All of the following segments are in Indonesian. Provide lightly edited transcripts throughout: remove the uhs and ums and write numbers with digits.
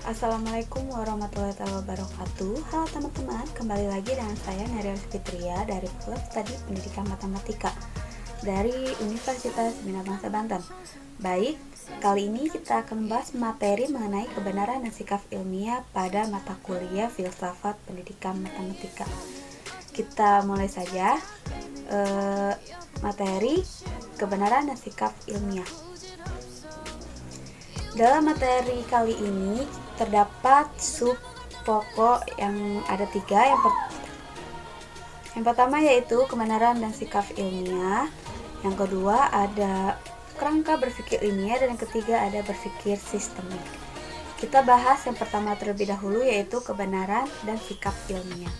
Assalamualaikum warahmatullahi wabarakatuh. Halo teman-teman, kembali lagi dengan saya Nadia Fitria dari Klub Studi Pendidikan Matematika dari Universitas Bina Bangsa Banten. Baik, kali ini kita akan membahas materi mengenai kebenaran dan sikap ilmiah pada mata kuliah Filsafat Pendidikan Matematika. Kita mulai saja materi kebenaran dan sikap ilmiah. Dalam materi kali ini terdapat sub pokok yang ada 3. Yang pertama yaitu kebenaran dan sikap ilmiah. Yang kedua ada kerangka berpikir ilmiah, dan yang ketiga ada berpikir sistemik. Kita bahas yang pertama terlebih dahulu, yaitu kebenaran dan sikap ilmiah.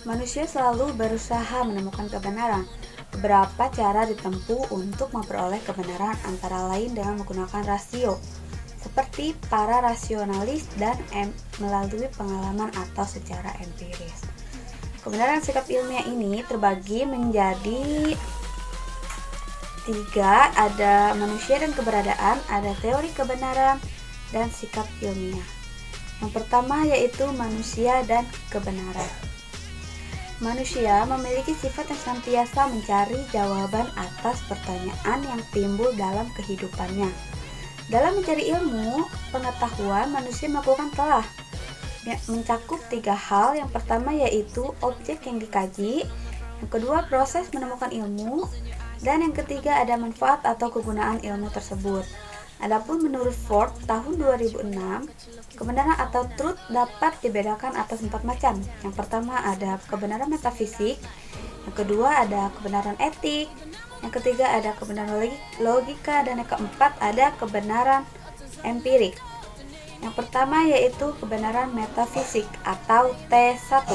Manusia selalu berusaha menemukan kebenaran. Beberapa cara ditempuh untuk memperoleh kebenaran, antara lain dengan menggunakan rasio, seperti para rasionalis, dan melalui pengalaman atau secara empiris. Kebenaran sikap ilmiah ini terbagi menjadi 3, ada manusia dan keberadaan, ada teori kebenaran, dan sikap ilmiah. Yang pertama yaitu manusia dan kebenaran. Manusia memiliki sifat yang senantiasa mencari jawaban atas pertanyaan yang timbul dalam kehidupannya. Dalam mencari ilmu pengetahuan, manusia melakukan telah mencakup 3 hal. Yang pertama yaitu objek yang dikaji, yang kedua proses menemukan ilmu, dan yang ketiga ada manfaat atau kegunaan ilmu tersebut. Adapun menurut Ford tahun 2006, kebenaran atau truth dapat dibedakan atas 4 macam. Yang pertama ada kebenaran metafisik, yang kedua ada kebenaran etik, yang ketiga ada kebenaran logika, dan yang keempat ada kebenaran empirik. Yang pertama yaitu kebenaran metafisik atau T1.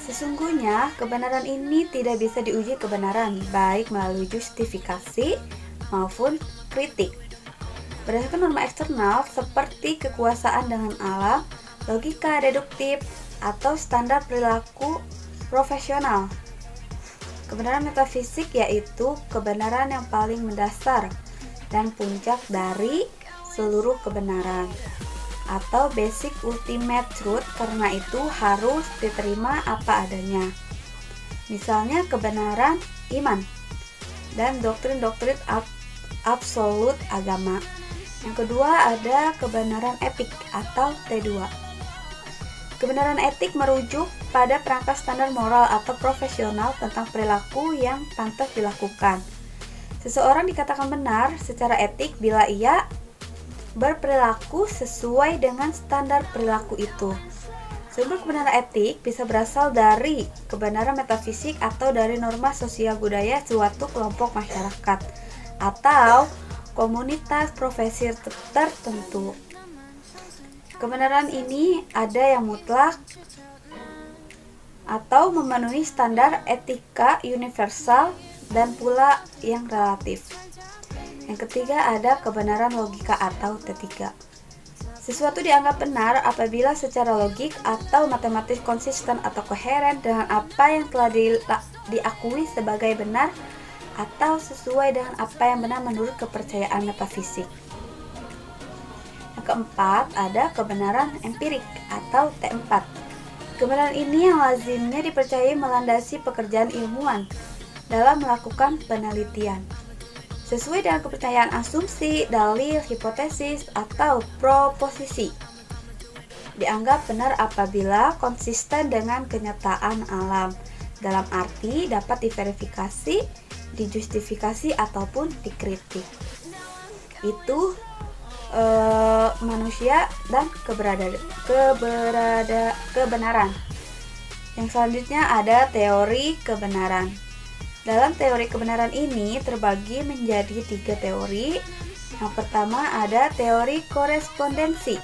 Sesungguhnya, kebenaran ini tidak bisa diuji kebenaran, baik melalui justifikasi maupun kritik. Berdasarkan norma eksternal seperti kekuasaan dengan alam, logika deduktif, atau standar perilaku profesional. Kebenaran metafisik yaitu kebenaran yang paling mendasar dan puncak dari seluruh kebenaran, atau basic ultimate truth, karena itu harus diterima apa adanya. Misalnya kebenaran iman dan doktrin-doktrin absolut agama. Yang kedua ada kebenaran etik atau T2. Kebenaran etik merujuk pada perangkat standar moral atau profesional tentang perilaku yang pantas dilakukan. Seseorang dikatakan benar secara etik bila ia berperilaku sesuai dengan standar perilaku itu. Sumber kebenaran etik bisa berasal dari kebenaran metafisik atau dari norma sosial budaya suatu kelompok masyarakat atau komunitas profesi tertentu. Kebenaran ini ada yang mutlak atau memenuhi standar etika universal, dan pula yang relatif. Yang ketiga ada kebenaran logika atau T3. Sesuatu dianggap benar apabila secara logik atau matematis konsisten atau koheren dengan apa yang telah diakui sebagai benar atau sesuai dengan apa yang benar menurut kepercayaan metafisik. Yang keempat ada kebenaran empirik atau T4. Kebenaran ini yang lazimnya dipercayai melandasi pekerjaan ilmuwan dalam melakukan penelitian. Sesuai dengan kepercayaan asumsi, dalil, hipotesis, atau proposisi. Dianggap benar apabila konsisten dengan kenyataan alam, dalam arti dapat diverifikasi, dijustifikasi, ataupun dikritik. Itu manusia dan kebenaran. Yang selanjutnya ada teori kebenaran. Dalam teori kebenaran ini terbagi menjadi 3 teori. Yang pertama ada teori korespondensi,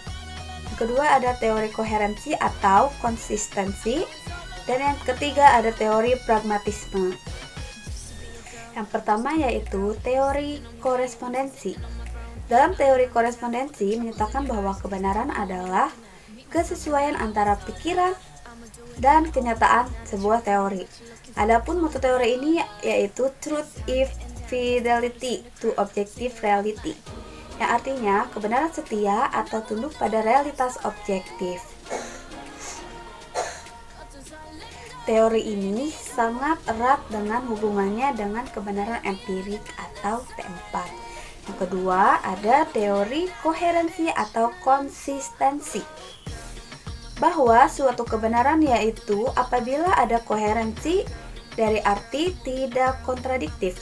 yang kedua ada teori koherensi atau konsistensi, dan yang ketiga ada teori pragmatisme. Yang pertama yaitu teori korespondensi. Dalam teori korespondensi menyatakan bahwa kebenaran adalah kesesuaian antara pikiran dan kenyataan sebuah teori. Adapun moto teori ini yaitu truth if fidelity to objective reality, yang artinya kebenaran setia atau tunduk pada realitas objektif. Teori ini sangat erat dengan hubungannya dengan kebenaran empirik atau T4. Yang kedua, ada teori koherensi atau konsistensi, bahwa suatu kebenaran yaitu apabila ada koherensi dari arti tidak kontradiktif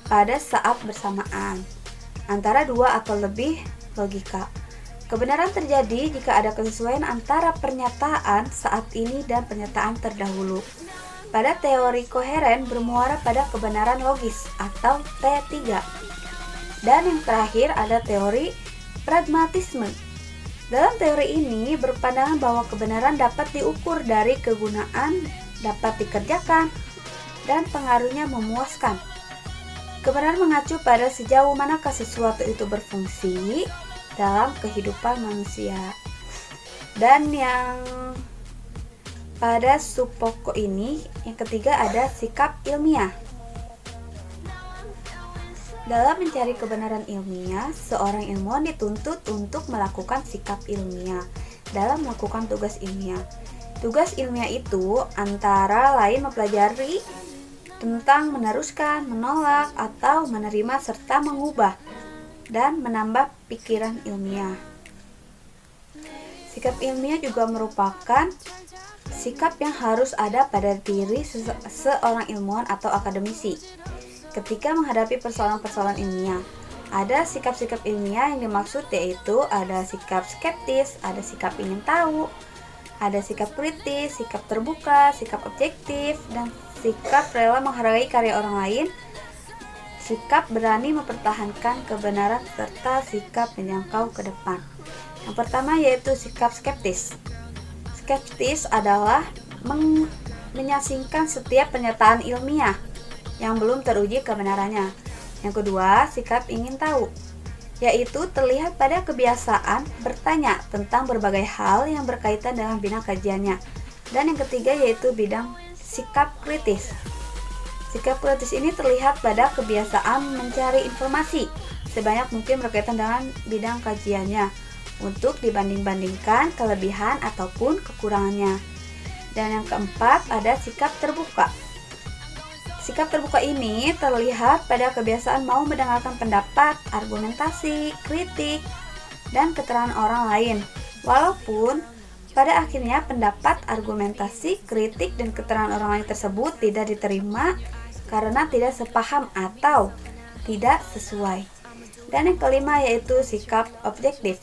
pada saat bersamaan antara dua atau lebih logika. Kebenaran terjadi jika ada kesesuaian antara pernyataan saat ini dan pernyataan terdahulu. Pada teori koheren bermuara pada kebenaran logis atau T3. Dan yang terakhir ada teori pragmatisme. Dalam teori ini berpandangan bahwa kebenaran dapat diukur dari kegunaan, dapat dikerjakan, dan pengaruhnya memuaskan. Kebenaran mengacu pada sejauh manakah sesuatu itu berfungsi dalam kehidupan manusia. Dan yang pada subpokok ini, yang ketiga ada sikap ilmiah. Dalam mencari kebenaran ilmiah, seorang ilmuwan dituntut untuk melakukan sikap ilmiah dalam melakukan tugas ilmiah. Tugas ilmiah itu antara lain mempelajari tentang meneruskan, menolak, atau menerima serta mengubah dan menambah pikiran ilmiah. Sikap ilmiah juga merupakan sikap yang harus ada pada diri seorang ilmuwan atau akademisi ketika menghadapi persoalan-persoalan ilmiah. Ada sikap-sikap ilmiah yang dimaksud, yaitu ada sikap skeptis, ada sikap ingin tahu, ada sikap kritis, sikap terbuka, sikap objektif, dan sikap rela menghargai karya orang lain, sikap berani mempertahankan kebenaran, serta sikap menjangkau ke depan. Yang pertama yaitu sikap skeptis. Skeptis adalah menyasingkan setiap pernyataan ilmiah yang belum teruji kebenarannya. Yang kedua, sikap ingin tahu, yaitu terlihat pada kebiasaan bertanya tentang berbagai hal yang berkaitan dengan bidang kajiannya. Dan yang ketiga yaitu bidang sikap kritis. Sikap kritis ini terlihat pada kebiasaan mencari informasi sebanyak mungkin berkaitan dengan bidang kajiannya untuk dibanding-bandingkan kelebihan ataupun kekurangannya. Dan yang keempat ada sikap terbuka. Sikap terbuka ini terlihat pada kebiasaan mau mendengarkan pendapat, argumentasi, kritik, dan keterangan orang lain, walaupun pada akhirnya pendapat, argumentasi, kritik, dan keterangan orang lain tersebut tidak diterima karena tidak sepaham atau tidak sesuai. Dan yang kelima yaitu sikap objektif.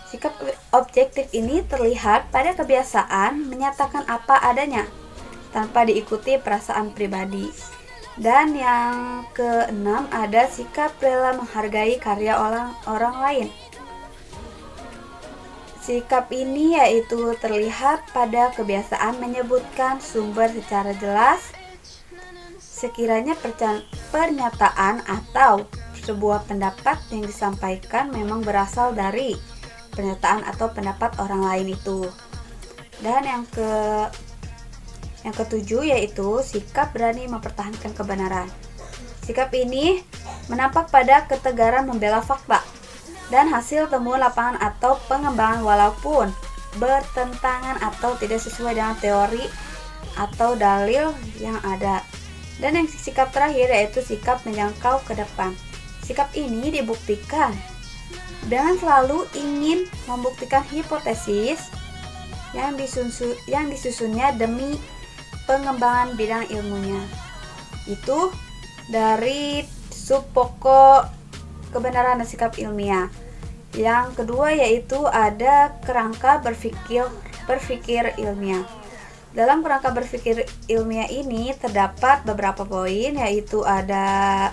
Sikap objektif ini terlihat pada kebiasaan menyatakan apa adanya tanpa diikuti perasaan pribadi. Dan yang keenam ada sikap rela menghargai karya orang lain. Sikap ini yaitu terlihat pada kebiasaan menyebutkan sumber secara jelas sekiranya pernyataan atau sebuah pendapat yang disampaikan memang berasal dari pernyataan atau pendapat orang lain itu. Dan yang ketujuh yaitu sikap berani mempertahankan kebenaran. Sikap ini menampak pada ketegaran membela fakta dan hasil temuan lapangan atau pengembangan walaupun bertentangan atau tidak sesuai dengan teori atau dalil yang ada. Dan yang sikap terakhir yaitu sikap menjangkau ke depan. Sikap ini dibuktikan dengan selalu ingin membuktikan hipotesis yang disusunnya demi pengembangan bidang ilmunya. Itu dari subpokok kebenaran dan sikap ilmiah. Yang kedua yaitu ada kerangka berpikir ilmiah. Dalam kerangka berpikir ilmiah ini terdapat beberapa poin, yaitu ada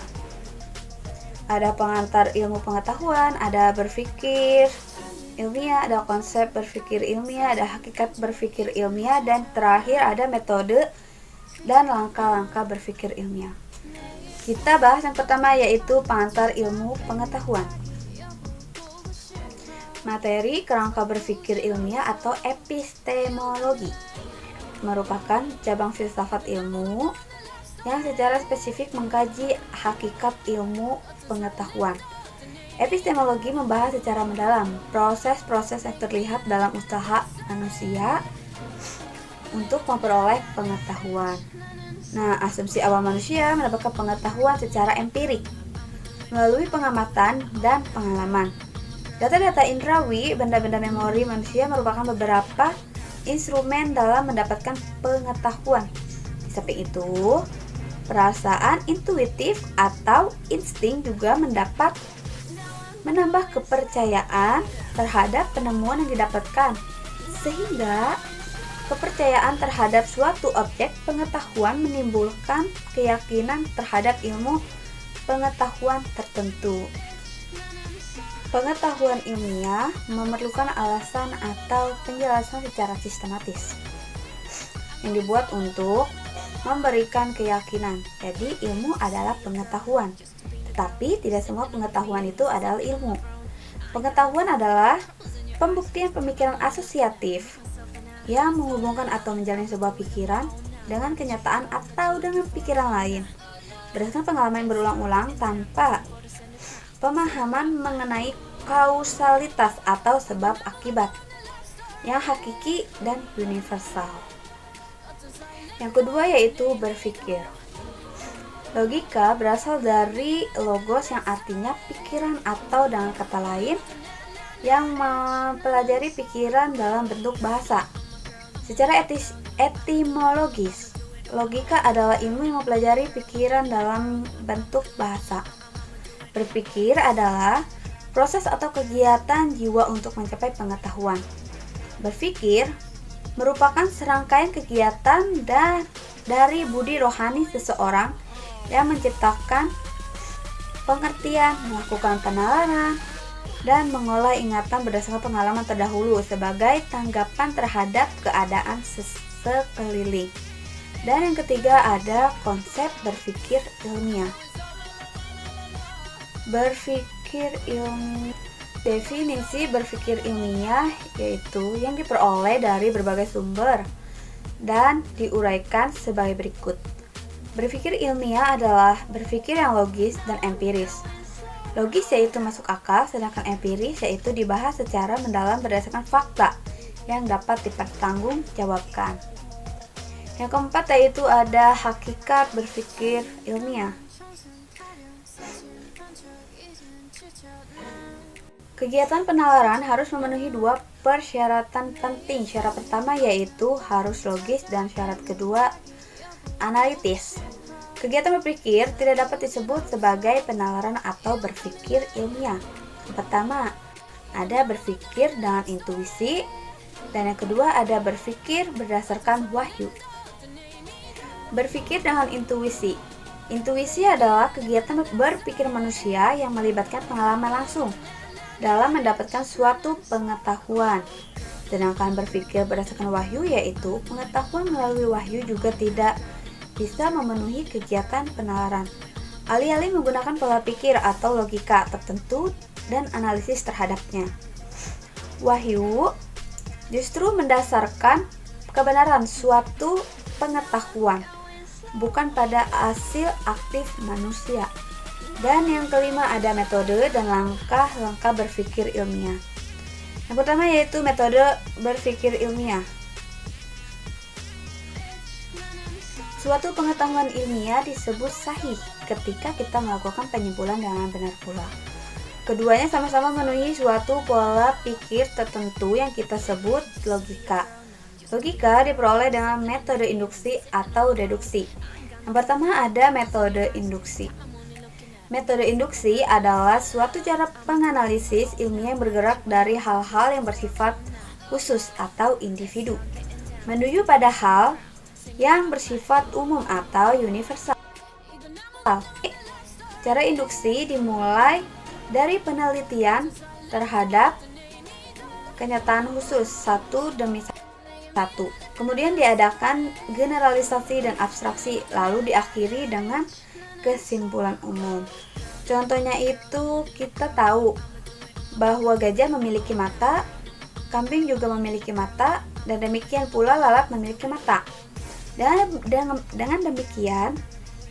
pengantar ilmu pengetahuan, ada berpikir ilmiah, ada konsep berpikir ilmiah, ada hakikat berpikir ilmiah, dan terakhir ada metode dan langkah-langkah berpikir ilmiah. Kita bahas yang pertama yaitu pengantar ilmu pengetahuan. Materi kerangka berpikir ilmiah atau epistemologi merupakan cabang filsafat ilmu yang secara spesifik mengkaji hakikat ilmu pengetahuan. Epistemologi membahas secara mendalam proses-proses yang terlihat dalam usaha manusia untuk memperoleh pengetahuan. Nah, asumsi awal manusia mendapatkan pengetahuan secara empirik melalui pengamatan dan pengalaman. Data-data indrawi, benda-benda memori manusia merupakan beberapa instrumen dalam mendapatkan pengetahuan. Di samping itu, perasaan intuitif atau insting juga menambah kepercayaan terhadap penemuan yang didapatkan, sehingga kepercayaan terhadap suatu objek pengetahuan menimbulkan keyakinan terhadap ilmu pengetahuan tertentu. Pengetahuan ilmiah memerlukan alasan atau penjelasan secara sistematis yang dibuat untuk memberikan keyakinan. Jadi ilmu adalah pengetahuan. Tetapi tidak semua pengetahuan itu adalah ilmu. Pengetahuan adalah pembuktian pemikiran asosiatif yang menghubungkan atau menjalin sebuah pikiran dengan kenyataan atau dengan pikiran lain berdasarkan pengalaman yang berulang-ulang tanpa pemahaman mengenai kausalitas atau sebab akibat yang hakiki dan universal. Yang kedua yaitu berpikir. Logika berasal dari logos yang artinya pikiran atau dengan kata lain yang mempelajari pikiran dalam bentuk bahasa. Secara etimologis, logika adalah ilmu yang mempelajari pikiran dalam bentuk bahasa. Berpikir adalah proses atau kegiatan jiwa untuk mencapai pengetahuan. Berpikir merupakan serangkaian kegiatan dari budi rohani seseorang yang menciptakan pengertian, melakukan penalaran, dan mengolah ingatan berdasarkan pengalaman terdahulu sebagai tanggapan terhadap keadaan sekeliling. Dan yang ketiga ada konsep berpikir ilmiah. Berpikir ilmiah. Definisi berpikir ilmiah yaitu yang diperoleh dari berbagai sumber dan diuraikan sebagai berikut. Berpikir ilmiah adalah berpikir yang logis dan empiris. Logis yaitu masuk akal, sedangkan empiris yaitu dibahas secara mendalam berdasarkan fakta yang dapat dipertanggungjawabkan. Yang keempat yaitu ada hakikat berpikir ilmiah. Kegiatan penalaran harus memenuhi dua persyaratan penting. Syarat pertama yaitu harus logis dan syarat kedua analitis. Kegiatan berpikir tidak dapat disebut sebagai penalaran atau berpikir ilmiah. Yang pertama, ada berpikir dengan intuisi, dan yang kedua ada berpikir berdasarkan wahyu. Berpikir dengan intuisi. Intuisi adalah kegiatan berpikir manusia yang melibatkan pengalaman langsung dalam mendapatkan suatu pengetahuan. Sedangkan berpikir berdasarkan wahyu yaitu pengetahuan melalui wahyu juga tidak bisa memenuhi kegiatan penalaran. Alih-alih menggunakan pola pikir atau logika tertentu dan analisis terhadapnya. Wahyu justru mendasarkan kebenaran suatu pengetahuan, bukan pada hasil aktif manusia. Dan yang kelima ada metode dan langkah-langkah berpikir ilmiah. Yang pertama yaitu metode berpikir ilmiah. Suatu pengetahuan ilmiah disebut sahih ketika kita melakukan penyimpulan dengan benar pula. Keduanya sama-sama memenuhi suatu pola pikir tertentu yang kita sebut logika. Logika diperoleh dengan metode induksi atau deduksi. Yang pertama ada metode induksi. Metode induksi adalah suatu cara penganalisis ilmiah yang bergerak dari hal-hal yang bersifat khusus atau individu menuju pada hal yang bersifat umum atau universal. Cara induksi dimulai dari penelitian terhadap kenyataan khusus satu demi satu. Kemudian diadakan generalisasi dan abstraksi, lalu diakhiri dengan kesimpulan umum. Contohnya itu kita tahu bahwa gajah memiliki mata, kambing juga memiliki mata, dan demikian pula lalat memiliki mata. Dengan demikian,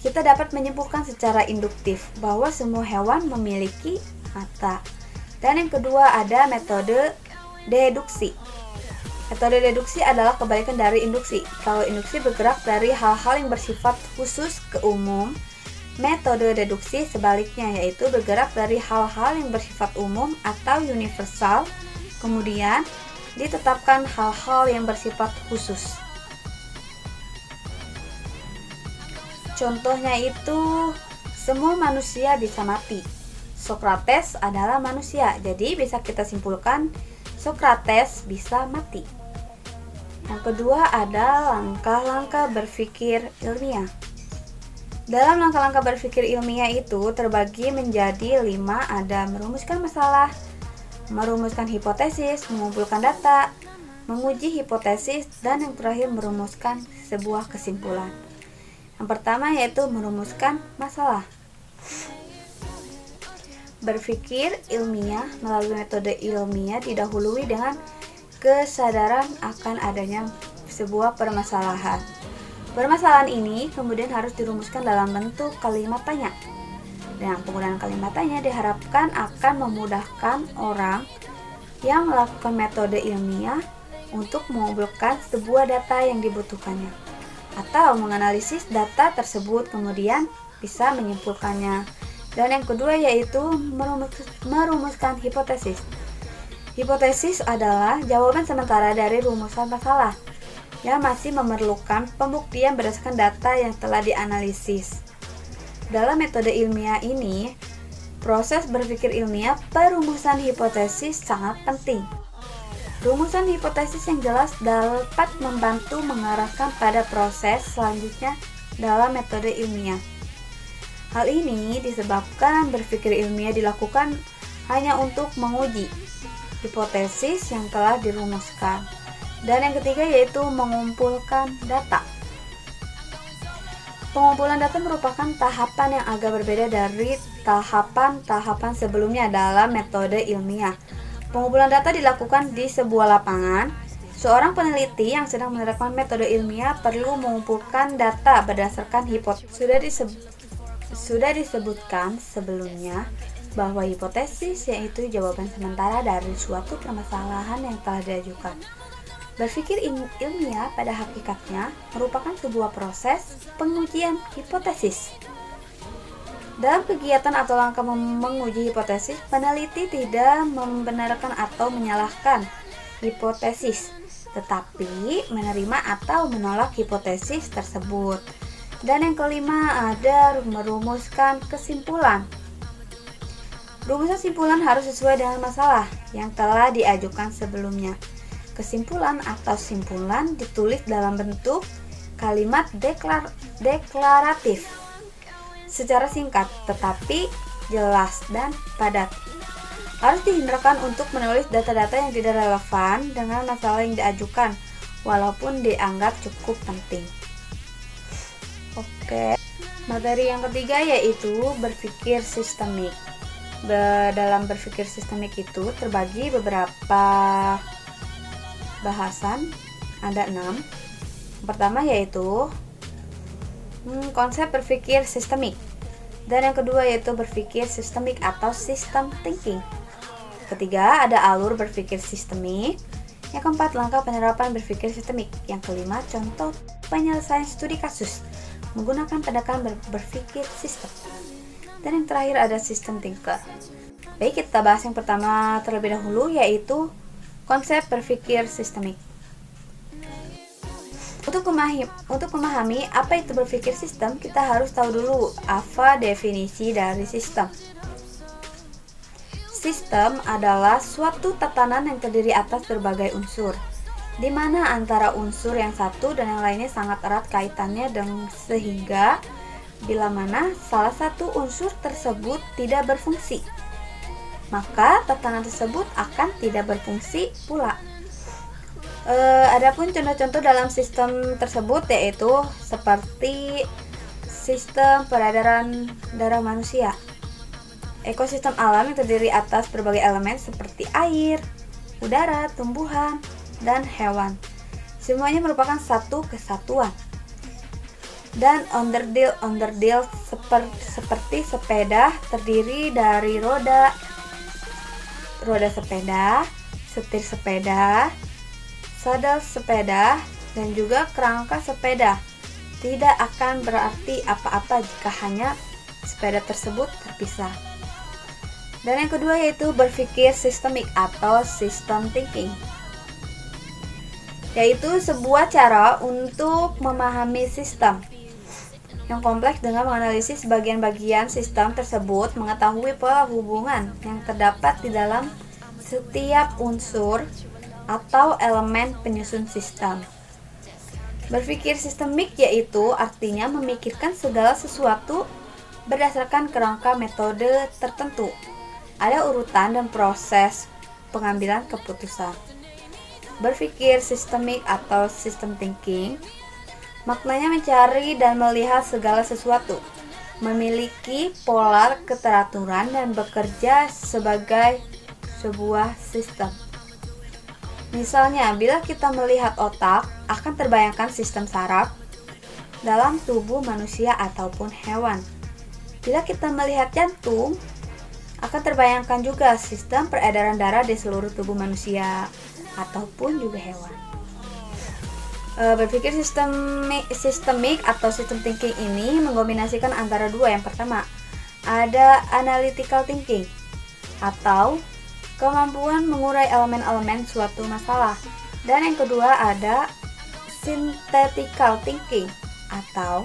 kita dapat menyimpulkan secara induktif bahwa semua hewan memiliki mata. Dan yang kedua ada metode deduksi. Metode deduksi adalah kebalikan dari induksi. Kalau induksi bergerak dari hal-hal yang bersifat khusus ke umum, metode deduksi sebaliknya, yaitu bergerak dari hal-hal yang bersifat umum atau universal, kemudian ditetapkan hal-hal yang bersifat khusus. Contohnya itu, semua manusia bisa mati. Sokrates adalah manusia, jadi bisa kita simpulkan Sokrates bisa mati. Yang kedua ada langkah-langkah berpikir ilmiah. Dalam langkah-langkah berpikir ilmiah itu terbagi menjadi 5, ada merumuskan masalah, merumuskan hipotesis, mengumpulkan data, menguji hipotesis, dan yang terakhir merumuskan sebuah kesimpulan. Yang pertama yaitu merumuskan masalah. Berpikir ilmiah melalui metode ilmiah didahului dengan kesadaran akan adanya sebuah permasalahan. Permasalahan ini kemudian harus dirumuskan dalam bentuk kalimat tanya. Dan penggunaan kalimat tanya diharapkan akan memudahkan orang yang melakukan metode ilmiah untuk mengumpulkan sebuah data yang dibutuhkannya, atau menganalisis data tersebut kemudian bisa menyimpulkannya. Dan yang kedua yaitu merumuskan hipotesis. Hipotesis adalah jawaban sementara dari rumusan masalah yang masih memerlukan pembuktian berdasarkan data yang telah dianalisis. Dalam metode ilmiah ini, proses berpikir ilmiah perumusan hipotesis sangat penting. Rumusan hipotesis yang jelas dapat membantu mengarahkan pada proses selanjutnya dalam metode ilmiah. Hal ini disebabkan berpikir ilmiah dilakukan hanya untuk menguji hipotesis yang telah dirumuskan. Dan yang ketiga yaitu mengumpulkan data. Pengumpulan data merupakan tahapan yang agak berbeda dari tahapan-tahapan sebelumnya dalam metode ilmiah. Pengumpulan data dilakukan di sebuah lapangan. Seorang peneliti yang sedang menerapkan metode ilmiah perlu mengumpulkan data berdasarkan hipotesis. Sudah disebutkan sebelumnya bahwa hipotesis yaitu jawaban sementara dari suatu permasalahan yang telah diajukan. Berpikir ilmiah pada hakikatnya merupakan sebuah proses pengujian hipotesis. Dalam kegiatan atau langkah menguji hipotesis, peneliti tidak membenarkan atau menyalahkan hipotesis, tetapi menerima atau menolak hipotesis tersebut. Dan yang kelima ada merumuskan kesimpulan. Rumusan simpulan harus sesuai dengan masalah yang telah diajukan sebelumnya. Kesimpulan atau simpulan ditulis dalam bentuk kalimat deklaratif secara singkat tetapi jelas dan padat. Harus dihindarkan untuk menulis data-data yang tidak relevan dengan masalah yang diajukan walaupun dianggap cukup penting. Oke, materi yang ketiga yaitu berpikir sistemik. Dalam berpikir sistemik itu terbagi beberapa bahasan, ada 6. Yang pertama yaitu konsep berpikir sistemik. Dan yang kedua yaitu berpikir sistemik atau system thinking. Ketiga ada alur berpikir sistemik. Yang keempat langkah penerapan berpikir sistemik. Yang kelima contoh penyelesaian studi kasus menggunakan pendekatan berpikir sistem. Dan yang terakhir ada system thinker. Baik, kita bahas yang pertama terlebih dahulu yaitu konsep berpikir sistemik. Untuk memahami apa itu berpikir sistem, kita harus tahu dulu apa definisi dari sistem. Sistem adalah suatu tatanan yang terdiri atas berbagai unsur, di mana antara unsur yang satu dan yang lainnya sangat erat kaitannya dan sehingga bila mana salah satu unsur tersebut tidak berfungsi, maka tatanan tersebut akan tidak berfungsi pula. Adapun contoh-contoh dalam sistem tersebut yaitu seperti sistem peredaran darah manusia, ekosistem alam yang terdiri atas berbagai elemen seperti air, udara, tumbuhan, dan hewan. Semuanya merupakan satu kesatuan. dan onderdil seperti sepeda terdiri dari roda sepeda, setir sepeda, sadel sepeda, dan juga kerangka sepeda. Tidak akan berarti apa-apa jika hanya sepeda tersebut terpisah. Dan yang kedua yaitu berpikir sistemik atau system thinking, yaitu sebuah cara untuk memahami sistem yang kompleks dengan menganalisis bagian-bagian sistem tersebut, mengetahui pola hubungan yang terdapat di dalam setiap unsur atau elemen penyusun sistem. Berpikir sistemik yaitu artinya memikirkan segala sesuatu berdasarkan kerangka metode tertentu. Ada urutan dan proses pengambilan keputusan. Berpikir sistemik atau system thinking maknanya mencari dan melihat segala sesuatu, memiliki pola keteraturan dan bekerja sebagai sebuah sistem. Misalnya, bila kita melihat otak, akan terbayangkan sistem saraf dalam tubuh manusia ataupun hewan. Bila kita melihat jantung, akan terbayangkan juga sistem peredaran darah di seluruh tubuh manusia ataupun juga hewan. Berpikir sistemik atau system thinking ini mengkombinasikan antara dua. Yang pertama, ada analytical thinking atau kemampuan mengurai elemen-elemen suatu masalah. Dan yang kedua ada synthetical thinking atau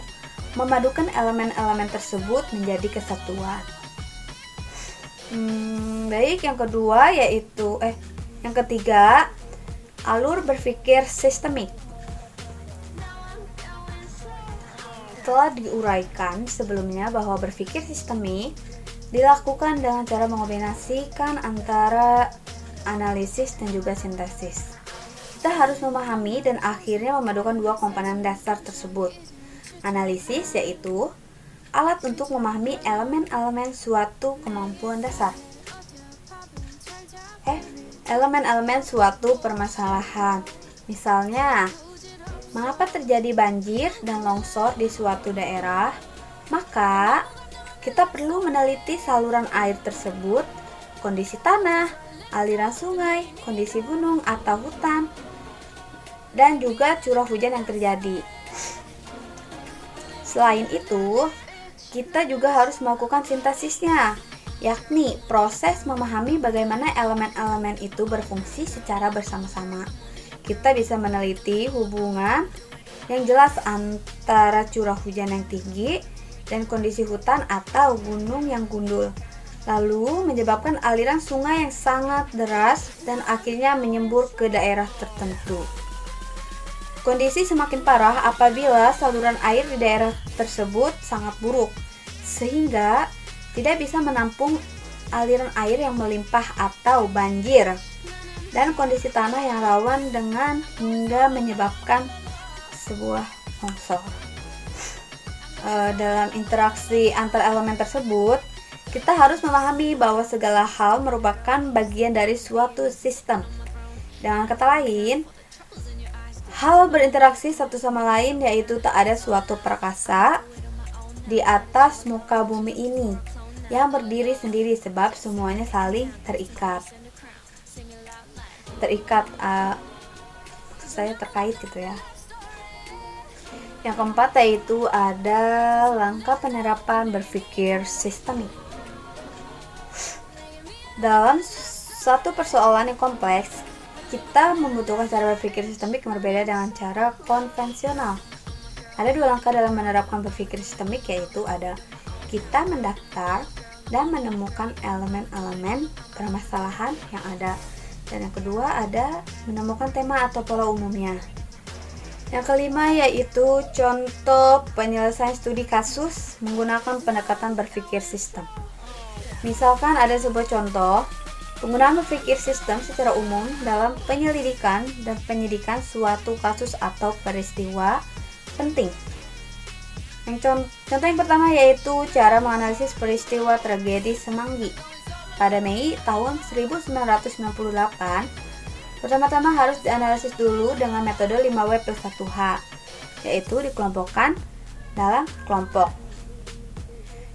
memadukan elemen-elemen tersebut menjadi kesatuan. Baik, yang ketiga, alur berpikir sistemik. Telah diuraikan sebelumnya bahwa berpikir sistemik dilakukan dengan cara mengombinasikan antara analisis dan juga sintesis. Kita harus memahami dan akhirnya memadukan dua komponen dasar tersebut. Analisis yaitu alat untuk memahami elemen-elemen suatu kemampuan dasar. Elemen-elemen suatu permasalahan. Misalnya, mengapa terjadi banjir dan longsor di suatu daerah? Maka, kita perlu meneliti saluran air tersebut, kondisi tanah, aliran sungai, kondisi gunung atau hutan, dan juga curah hujan yang terjadi. Selain itu, kita juga harus melakukan sintesisnya, yakni proses memahami bagaimana elemen-elemen itu berfungsi secara bersama-sama. Kita bisa meneliti hubungan yang jelas antara curah hujan yang tinggi dan kondisi hutan atau gunung yang gundul, lalu menyebabkan aliran sungai yang sangat deras dan akhirnya menyembur ke daerah tertentu. Kondisi semakin parah apabila saluran air di daerah tersebut sangat buruk, sehingga tidak bisa menampung aliran air yang melimpah atau banjir, dan kondisi tanah yang rawan dengan hingga menyebabkan sebuah longsor. Dalam interaksi antar elemen tersebut, kita harus memahami bahwa segala hal merupakan bagian dari suatu sistem. Dengan kata lain, hal berinteraksi satu sama lain, yaitu tak ada suatu perkasa di atas muka bumi ini yang berdiri sendiri sebab semuanya saling terikat. Saya terkait gitu ya. Yang keempat yaitu ada langkah penerapan berpikir sistemik. Dalam satu persoalan yang kompleks, kita membutuhkan cara berpikir sistemik yang berbeda dengan cara konvensional. Ada dua langkah dalam menerapkan berpikir sistemik, yaitu ada kita mendaftar dan menemukan elemen-elemen permasalahan yang ada. Dan yang kedua ada menemukan tema atau pola umumnya. Yang kelima yaitu contoh penyelesaian studi kasus menggunakan pendekatan berpikir sistem. Misalkan ada sebuah contoh penggunaan berpikir sistem secara umum dalam penyelidikan dan penyidikan suatu kasus atau peristiwa penting. Contoh yang pertama yaitu cara menganalisis peristiwa tragedi Semanggi. Pada Mei tahun 1998, pertama-tama harus dianalisis dulu dengan metode 5W+1H, yaitu dikelompokkan dalam kelompok.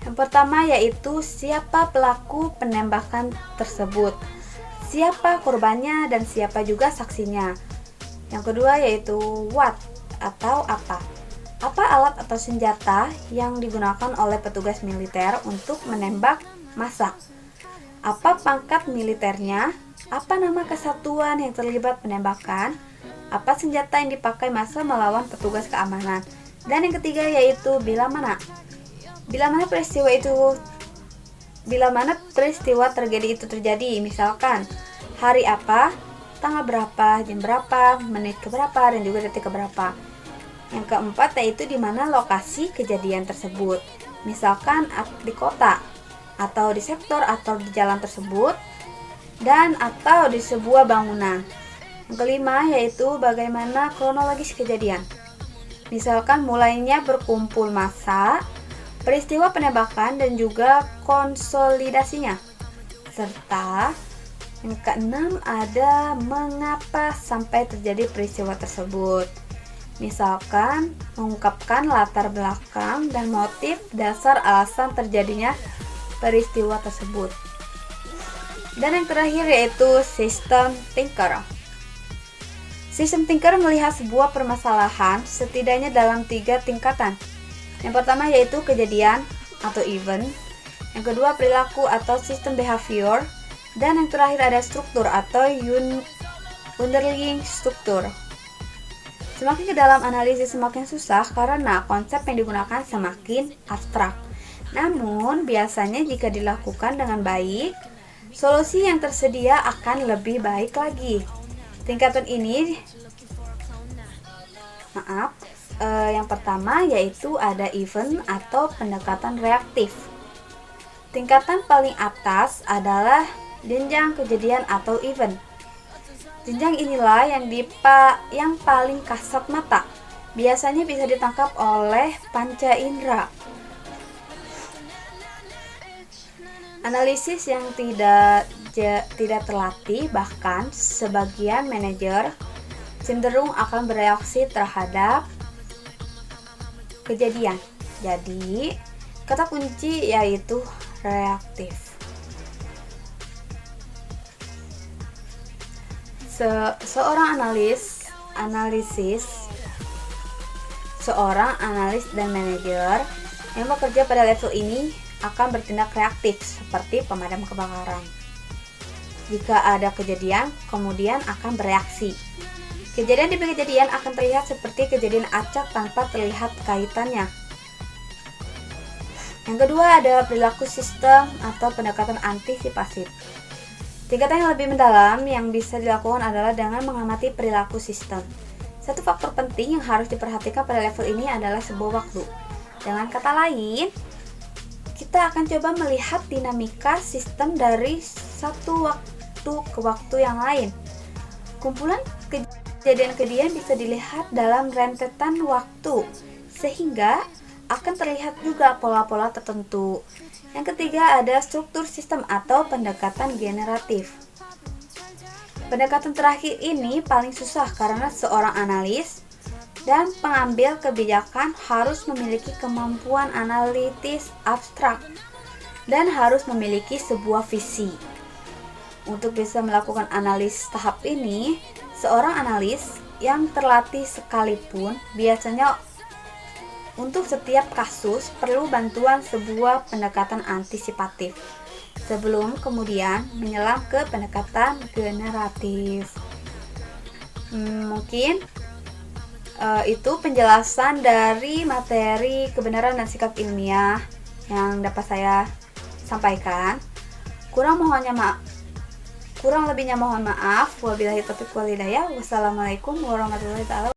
Yang pertama yaitu siapa pelaku penembakan tersebut, siapa korbannya, dan siapa juga saksinya. Yang kedua yaitu what atau apa. Apa alat atau senjata yang digunakan oleh petugas militer untuk menembak massa? Apa pangkat militernya? Apa nama kesatuan yang terlibat penembakan? Apa senjata yang dipakai massa melawan petugas keamanan? Dan yang ketiga yaitu bila mana peristiwa terjadi itu terjadi. Misalkan hari apa, tanggal berapa, jam berapa, menit keberapa, dan juga detik keberapa. Yang keempat yaitu di mana lokasi kejadian tersebut. Misalkan di kota, atau di sektor atau di jalan tersebut, dan atau di sebuah bangunan. Yang kelima yaitu bagaimana kronologis kejadian. Misalkan mulainya berkumpul massa, peristiwa penembakan, dan juga konsolidasinya. Serta yang keenam ada mengapa sampai terjadi peristiwa tersebut. Misalkan mengungkapkan latar belakang dan motif dasar alasan terjadinya peristiwa tersebut. Dan yang terakhir yaitu system thinker. System thinker melihat sebuah permasalahan setidaknya dalam 3 tingkatan. Yang pertama yaitu kejadian atau event, yang kedua perilaku atau sistem behavior, dan yang terakhir ada struktur atau underlying struktur. Semakin ke dalam analisis semakin susah karena konsep yang digunakan semakin abstrak. Namun biasanya jika dilakukan dengan baik, solusi yang tersedia akan lebih baik lagi. Tingkatan ini yang pertama yaitu ada event atau pendekatan reaktif. Tingkatan paling atas adalah jenjang kejadian atau event. Jenjang inilah yang paling kasat mata. Biasanya bisa ditangkap oleh panca indera. Analisis yang tidak terlatih, bahkan sebagian manajer cenderung akan bereaksi terhadap kejadian. Jadi, kata kunci yaitu reaktif. Seorang analis dan manajer yang bekerja pada level ini akan bertindak reaktif seperti pemadam kebakaran. Jika ada kejadian, kemudian akan bereaksi. Kejadian demi kejadian akan terlihat seperti kejadian acak tanpa terlihat kaitannya. Yang kedua ada perilaku sistem atau pendekatan antisipasif. Tingkatan yang lebih mendalam yang bisa dilakukan adalah dengan mengamati perilaku sistem. Satu faktor penting yang harus diperhatikan pada level ini adalah sebuah waktu. Dengan kata lain, kita akan coba melihat dinamika sistem dari satu waktu ke waktu yang lain. Kumpulan kejadian-kejadian bisa dilihat dalam rentetan waktu, sehingga akan terlihat juga pola-pola tertentu. Yang ketiga ada struktur sistem atau pendekatan generatif. Pendekatan terakhir ini paling susah karena seorang analis dan pengambil kebijakan harus memiliki kemampuan analitis abstrak dan harus memiliki sebuah visi. Untuk bisa melakukan analis tahap ini, seorang analis yang terlatih sekalipun biasanya untuk setiap kasus perlu bantuan sebuah pendekatan antisipatif sebelum kemudian menyelam ke pendekatan generatif. Mungkin itu penjelasan dari materi kebenaran dan sikap ilmiah yang dapat saya sampaikan. Kurang lebihnya mohon maaf. Wabillahi taufiq wal hidayah. Wassalamualaikum warahmatullahi wabarakatuh.